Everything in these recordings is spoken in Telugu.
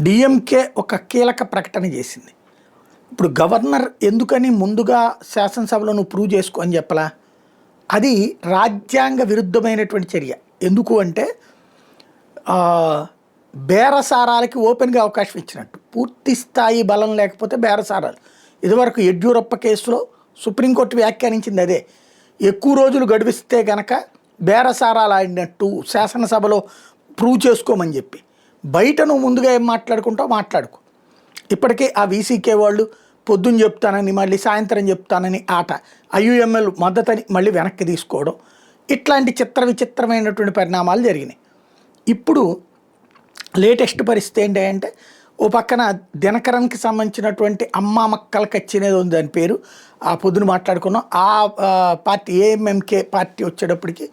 డిఎంకే ఒక కీలక ప్రకటన చేసింది. ఇప్పుడు గవర్నర్ ఎందుకని ముందుగా శాసనసభలో నువ్వు ప్రూవ్ చేసుకో అని చెప్పలా? అది రాజ్యాంగ విరుద్ధమైనటువంటి చర్య. ఎందుకు అంటే బేరసారాలకి ఓపెన్గా అవకాశం ఇచ్చినట్టు. పూర్తి స్థాయి బలం లేకపోతే బేరసారాలు. ఇదివరకు యడ్యూరప్ప కేసులో సుప్రీంకోర్టు వ్యాఖ్యానించింది అదే. ఎక్కువ రోజులు గడిపిస్తే గనక బేరసారాలు ఆడినట్టు శాసనసభలో ప్రూవ్ చేసుకోమని చెప్పి. బయట నువ్వు ముందుగా ఏం మాట్లాడుకుంటావు మాట్లాడుకో. ఇప్పటికే ఆ వీసీకే వాళ్ళు పొద్దున్న చెప్తానని మళ్ళీ సాయంత్రం చెప్తానని ఆట, ఐయుఎంఎల్ మద్దతని మళ్ళీ వెనక్కి తీసుకోవడం, ఇట్లాంటి విచిత్రమైనటువంటి పరిణామాలు జరిగినాయి. ఇప్పుడు లేటెస్ట్ పరిస్థితి ఏంటంటే ఓ పక్కన దినకరన్కి సంబంధించినటువంటి అమ్మా మక్కల కచ్చినేది ఉంది దాని పేరు, ఆ పొద్దున మాట్లాడుకున్నాం. ఆ పార్టీ ఏఎంఎంకే పార్టీ వచ్చేటప్పటికి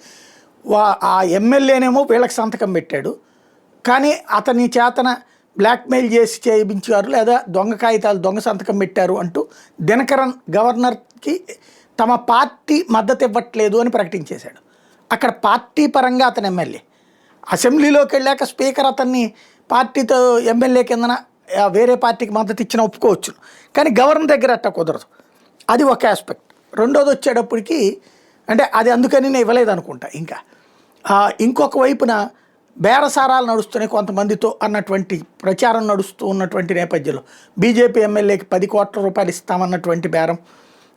ఆ ఎమ్మెల్యేనేమో వీళ్ళకి సంతకం పెట్టాడు, కానీ అతని చేతన బ్లాక్మెయిల్ చేసి చేయించారు లేదా దొంగ కాగితాలు దొంగ సంతకం పెట్టారు అంటూ దినకరన్ గవర్నర్కి తమ పార్టీ మద్దతు ఇవ్వట్లేదు అని ప్రకటించేశాడు. అక్కడ పార్టీ పరంగా అతను ఎమ్మెల్యే, అసెంబ్లీలోకి వెళ్ళాక స్పీకర్ అతన్ని పార్టీతో ఎమ్మెల్యే కిందన వేరే పార్టీకి మద్దతు ఇచ్చిన ఒప్పుకోవచ్చు, కానీ గవర్నర్ దగ్గర అట్ట కుదరదు. అది ఒక ఆస్పెక్ట్. రెండోది వచ్చేటప్పటికి అంటే అది అందుకని నేను ఇవ్వలేదు అనుకుంటా. ఇంకా ఇంకొక వైపున బేరసారాలు నడుస్తున్నాయి కొంతమందితో అన్నటువంటి ప్రచారం నడుస్తూ ఉన్నటువంటి నేపథ్యంలో బీజేపీ ఎమ్మెల్యేకి 10 కోట్ల రూపాయలు ఇస్తామన్నటువంటి బేరం,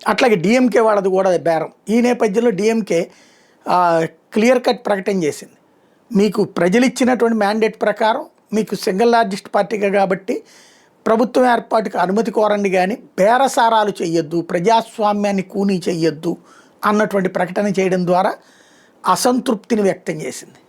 అట్లాగే డిఎంకే వాళ్ళది కూడా బేరం. ఈ నేపథ్యంలో డిఎంకే క్లియర్ కట్ ప్రకటన చేసింది. మీకు ప్రజలు ఇచ్చినటువంటి మ్యాండేట్ ప్రకారం మీకు సింగిల్ లార్జెస్ట్ పార్టీగా కాబట్టి ప్రభుత్వం ఏర్పాటుకు అనుమతి కోరండి, కానీ బేరసారాలు చెయ్యొద్దు, ప్రజాస్వామ్యాన్ని కూనీ చెయ్యొద్దు అన్నటువంటి ప్రకటన చేయడం ద్వారా అసంతృప్తిని వ్యక్తం చేసింది.